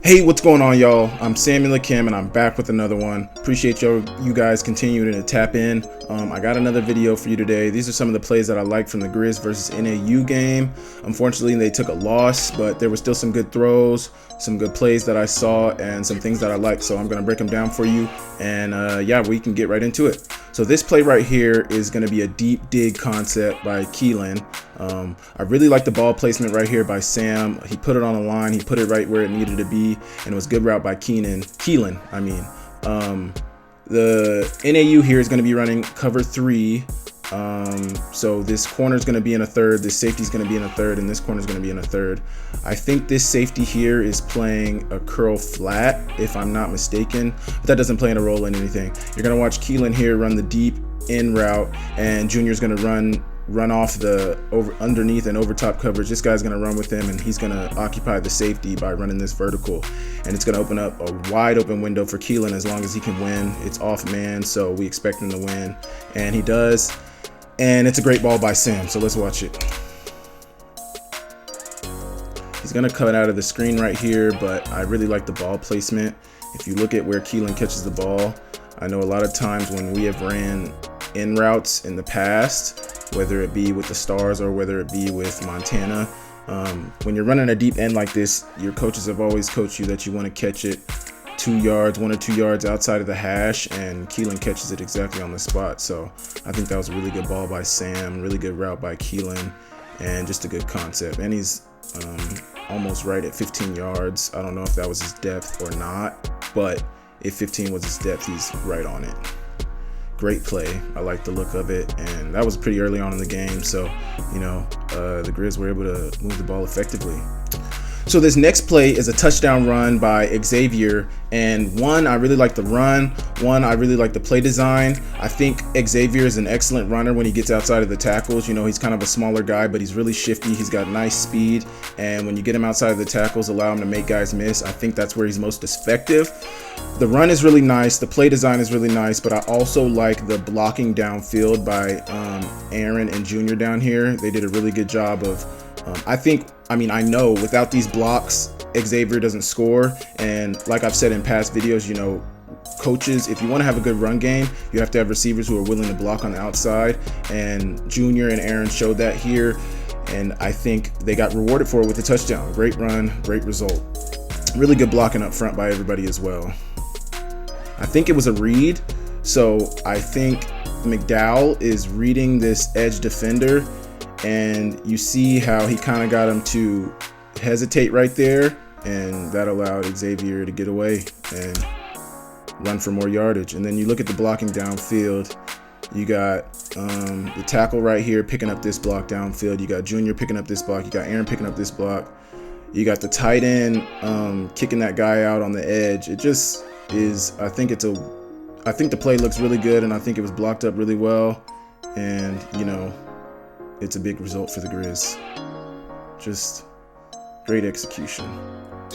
Hey, what's going on, y'all? I'm Samuel Akem, and I'm back with another one. Appreciate you guys continuing to tap in. I got another video for you today. These are some of the plays that I like from the Grizz versus NAU game. Unfortunately, they took a loss, but there were still some good throws, some good plays that I saw, and some things that I liked. So I'm going to break them down for you, and yeah, we can get right into it. So this play right here is going to be a deep dig concept by Keelan. I really like the ball placement right here by Sam. He put it on the line. He put it right where it needed to be, and it was good route by Keelan. The NAU here is going to be running cover 3. So this corner is going to be in a third, this safety is going to be in a third, and this corner is going to be in a third. I think this safety here is playing a curl flat, if I'm not mistaken, but that doesn't play a role in anything. You're going to watch Keelan here run the deep in route, and Junior's going to run off the underneath and over top coverage. This guy's going to run with him, and he's going to occupy the safety by running this vertical, and it's going to open up a wide open window for Keelan as long as he can win. It's off man, so we expect him to win, and he does. And it's a great ball by Sam, so let's watch it. He's gonna cut out of the screen right here, but I really like the ball placement. If you look at where Keelan catches the ball, I know a lot of times when we have ran in routes in the past, whether it be with the Stars or whether it be with Montana, when you're running a deep end like this, your coaches have always coached you that you want to catch it 2 yards, 1 or 2 yards outside of the hash, and Keelan catches it exactly on the spot. So I think that was a really good ball by Sam, really good route by Keelan, and just a good concept. And he's almost right at 15 yards. I don't know if that was his depth or not, but if 15 was his depth, he's right on it. Great play. I like the look of it, and that was pretty early on in the game, so the Grizz were able to move the ball effectively. So this next play is a touchdown run by Xavier, and I really like the run. I really like the play design. I think Xavier is an excellent runner when he gets outside of the tackles. He's kind of a smaller guy, but he's really shifty. He's got nice speed, and when you get him outside of the tackles, allow him to make guys miss. I think that's where he's most effective. The run is really nice. The play design is really nice, but I also like the blocking downfield by Aaron and Junior down here. They did a really good job of I know without these blocks, Xavier doesn't score. And like I've said in past videos, coaches, if you want to have a good run game, you have to have receivers who are willing to block on the outside. And Junior and Aaron showed that here. And I think they got rewarded for it with a touchdown. Great run, great result. Really good blocking up front by everybody as well. I think it was a read. So I think McDowell is reading this edge defender, and you see how he kind of got him to hesitate right there, and that allowed Xavier to get away and run for more yardage. And then you look at the blocking downfield. You got the tackle right here picking up this block downfield. You got Junior picking up this block. You got Aaron picking up this block. You got the tight end kicking that guy out on the edge. It just is, I think the play looks really good, and I think it was blocked up really well. And, it's a big result for the Grizz. Just great execution.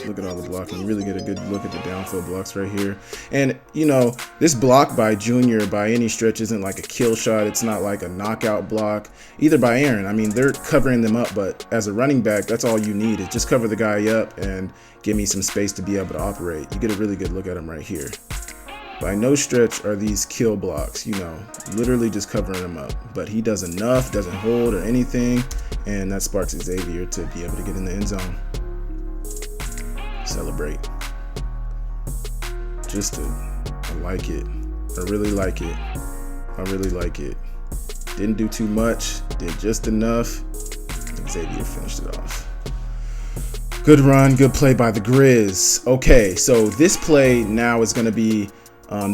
Look at all the blocking. You really get a good look at the downfield blocks right here. And, this block by Junior by any stretch isn't like a kill shot. It's not like a knockout block, either by Aaron. They're covering them up, but as a running back, that's all you need is just cover the guy up and give me some space to be able to operate. You get a really good look at him right here. By no stretch are these kill blocks, literally just covering him up. But he does enough, doesn't hold or anything, and that sparks Xavier to be able to get in the end zone. Celebrate. I like it. I really like it. I really like it. Didn't do too much, did just enough. Xavier finished it off. Good run, good play by the Grizz. Okay, so this play now is going to be,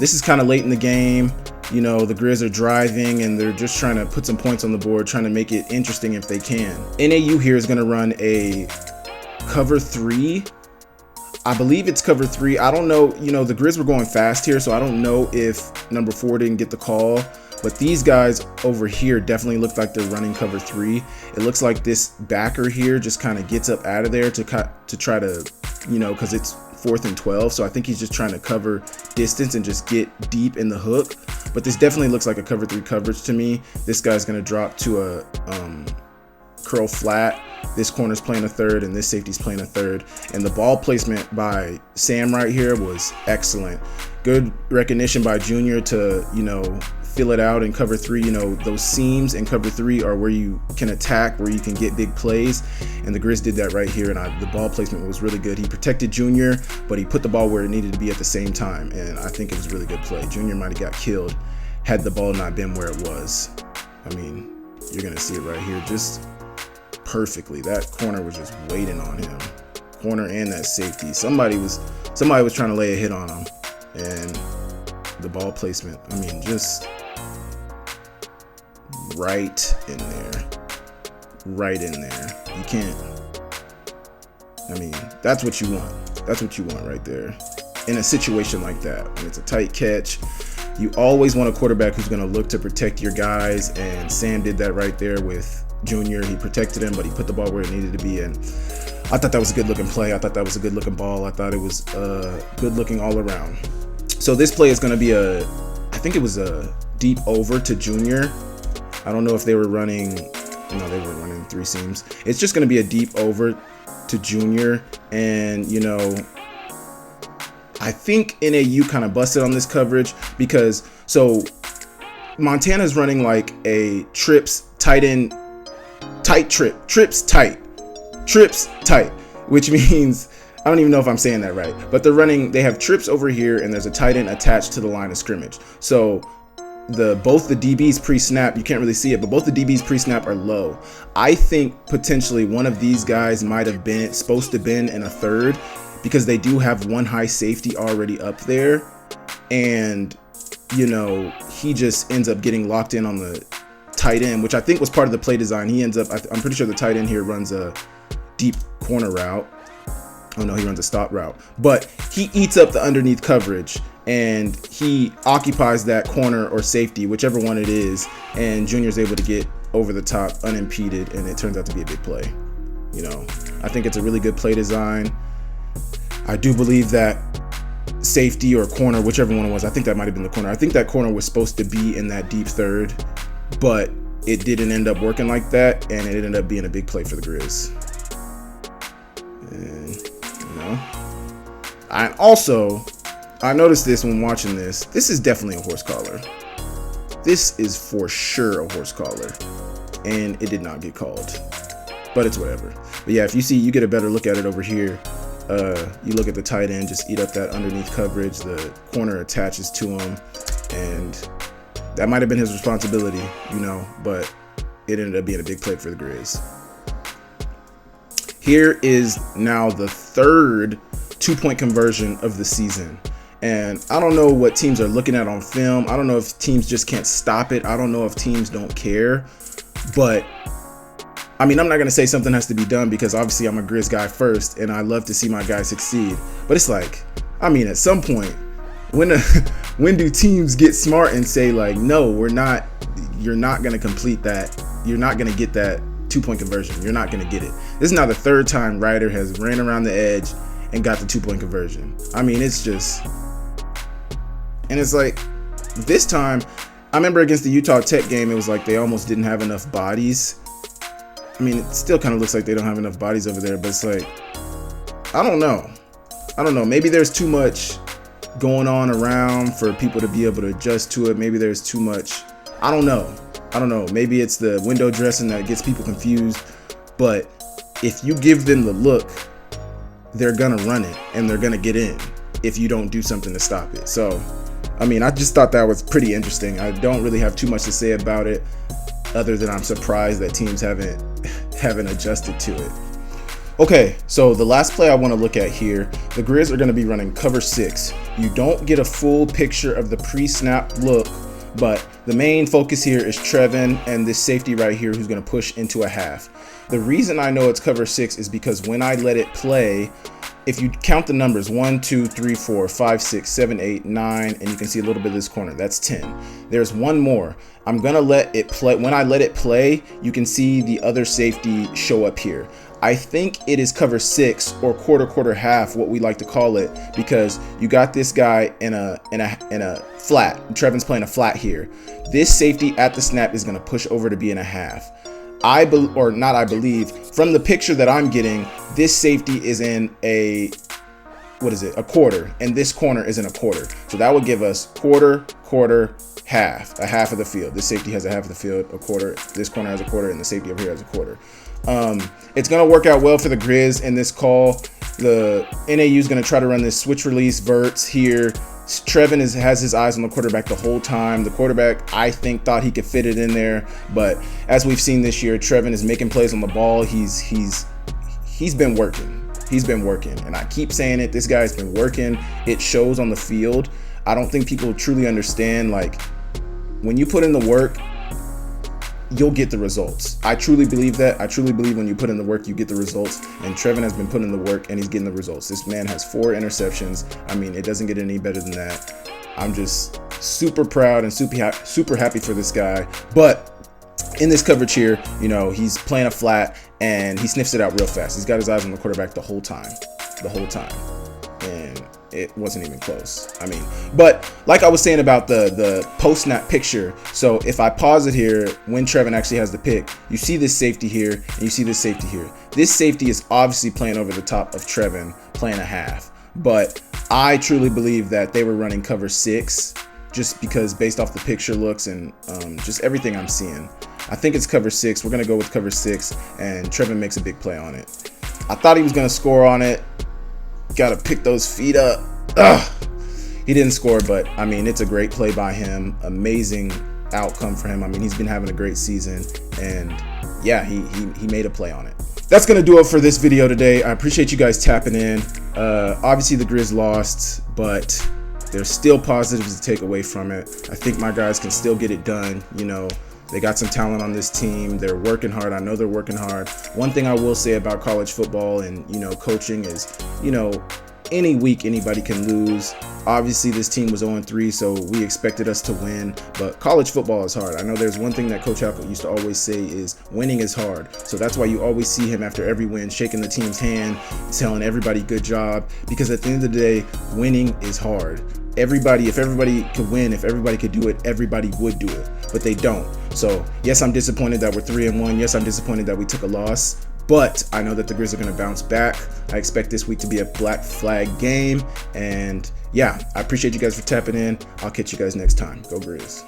this is kind of late in the game. The Grizz are driving, and they're just trying to put some points on the board, trying to make it interesting if they can. NAU here is going to run a cover 3. I believe it's cover 3. I don't know. The Grizz were going fast here, so I don't know if number 4 didn't get the call. But these guys over here definitely look like they're running cover 3. It looks like this backer here just kind of gets up out of there to try to, because it's 4th and 12. So I think he's just trying to cover distance and just get deep in the hook. But this definitely looks like a cover 3 coverage to me. This guy's going to drop to curl flat. This corner's playing a third, and this safety's playing a third. And the ball placement by Sam right here was excellent. Good recognition by Junior to, fill it out in cover 3. Those seams in cover 3 are where you can attack, where you can get big plays. And the Grizz did that right here, and the ball placement was really good. He protected Junior, but he put the ball where it needed to be at the same time. And I think it was a really good play. Junior might have got killed had the ball not been where it was. I mean, you're going to see it right here just perfectly. That corner was just waiting on him. Corner and that safety. Somebody was trying to lay a hit on him. And the ball placement, I mean, just right in there. Right in there. You can't. I mean, that's what you want. That's what you want right there. In a situation like that, when it's a tight catch, you always want a quarterback who's going to look to protect your guys, and Sam did that right there with Junior. He protected him, but he put the ball where it needed to be, and I thought that was a good-looking play. I thought that was a good-looking ball. I thought it was good-looking all around. So this play is going to be I think it was a deep over to Junior. I don't know if they were running, no, they weren't running 3 seams. It's just going to be a deep over to Junior, and, I think NAU kind of busted on this coverage because, Montana's running like a trips tight end, trips tight, which means, I don't even know if I'm saying that right, but they have trips over here, and there's a tight end attached to the line of scrimmage. So both the DBs pre-snap, you can't really see it, but both the DBs pre-snap are low. I think potentially one of these guys might have been supposed to been in a third, because they do have one high safety already up there, and he just ends up getting locked in on the tight end, which I think was part of the play design. I'm pretty sure the tight end here runs a deep corner route. Oh no, he runs a stop route, but he eats up the underneath coverage, and he occupies that corner or safety, whichever one it is, and Junior's able to get over the top unimpeded, and it turns out to be a big play. I think it's a really good play design. I do believe that safety or corner, whichever one it was, I think that might have been the corner. I think that corner was supposed to be in that deep third, but it didn't end up working like that, and it ended up being a big play for the Grizz. And, I noticed this when watching this. This is definitely a horse collar. This is for sure a horse collar, and it did not get called, but it's whatever. But yeah, if you see, you get a better look at it over here. You look at the tight end, just eat up that underneath coverage. The corner attaches to him, and that might have been his responsibility, but it ended up being a big play for the Grizz. Here is now the third 2-point conversion of the season. And I don't know what teams are looking at on film. I don't know if teams just can't stop it. I don't know if teams don't care, but I mean, I'm not going to say something has to be done, because obviously I'm a Grizz guy first, and I love to see my guys succeed. But it's like, I mean, at some point, when do teams get smart and say, like, no, you're not going to complete that. You're not going to get that 2-point conversion. You're not going to get it. This is now the third time Ryder has ran around the edge and got the 2-point conversion. I mean, it's just, and it's like, this time, I remember against the Utah Tech game, it was like they almost didn't have enough bodies. I mean, it still kind of looks like they don't have enough bodies over there, but it's like, I don't know. Maybe there's too much going on around for people to be able to adjust to it. Maybe there's too much. I don't know. Maybe it's the window dressing that gets people confused. But if you give them the look, they're going to run it, and they're going to get in if you don't do something to stop it. So, I mean, I just thought that was pretty interesting. I don't really have too much to say about it, other than I'm surprised that teams haven't adjusted to it. Okay, so the last play I want to look at here, the Grizz are going to be running cover 6. You don't get a full picture of the pre-snap look, but the main focus here is Trevin and this safety right here who's going to push into a half. The reason I know it's cover 6 is because when I let it play, if you count the numbers 1, 2, 3, 4, 5, 6, 7, 8, 9, and you can see a little bit of this corner, that's 10. There's one more. I'm gonna let it play. When I let it play, you can see the other safety show up here. I think it is cover 6 or quarter half, what we like to call it, because you got this guy in a flat. Trevin's playing a flat here. This safety at the snap is gonna push over to be in a half. from the picture that I'm getting, this safety is in a quarter, and this corner is in a quarter. So that would give us quarter, half, a half of the field. This safety has a half of the field, a quarter. This corner has a quarter, and the safety over here has a quarter. It's going to work out well for the Grizz in this call. The NAU is going to try to run this switch release verts here. Trevin has his eyes on the quarterback the whole time. The quarterback, I think, thought he could fit it in there, but as we've seen this year, Trevin is making plays on the ball. He's been working. He's been working, and I keep saying it. This guy's been working. It shows on the field. I don't think people truly understand, like, when you put in the work, you'll get the results. I truly believe that. I truly believe when you put in the work, you get the results. And Trevin has been putting in the work, and he's getting the results. This man has 4 interceptions. I mean, it doesn't get any better than that. I'm just super proud and super happy for this guy. But in this coverage here, you know, he's playing a flat, and he sniffs it out real fast. He's got his eyes on the quarterback the whole time. And it wasn't even close. I mean, but like I was saying about the post-snap picture, so if I pause it here, when Trevin actually has the pick, you see this safety here, and you see this safety here. This safety is obviously playing over the top of Trevin, playing a half. But I truly believe that they were running cover 6, just because based off the picture looks and just everything I'm seeing. I think it's cover 6. We're going to go with cover 6, and Trevin makes a big play on it. I thought he was going to score on it. Got to pick those feet up. Ugh. He didn't score, but I mean, it's a great play by him. Amazing outcome for him. I mean, he's been having a great season, and yeah, he made a play on it. That's going to do it for this video today. I appreciate you guys tapping in. Obviously, the Grizz lost, but there's still positives to take away from it. I think my guys can still get it done. You know, they got some talent on this team. They're working hard. I know they're working hard. One thing I will say about college football and, you know, coaching is, you know, any week anybody can lose. Obviously, this team was 0-3, so we expected us to win, but college football is hard. I know there's one thing that Coach Halkett used to always say is winning is hard. So that's why you always see him after every win shaking the team's hand, telling everybody good job, because at the end of the day, winning is hard. If everybody could win, if everybody could do it, everybody would do it, but they don't. So yes, I'm disappointed that we're 3-1. Yes, I'm disappointed that we took a loss, but I know that the Grizz are going to bounce back. I expect this week to be a black flag game, and yeah, I appreciate you guys for tapping in. I'll catch you guys next time. Go Grizz.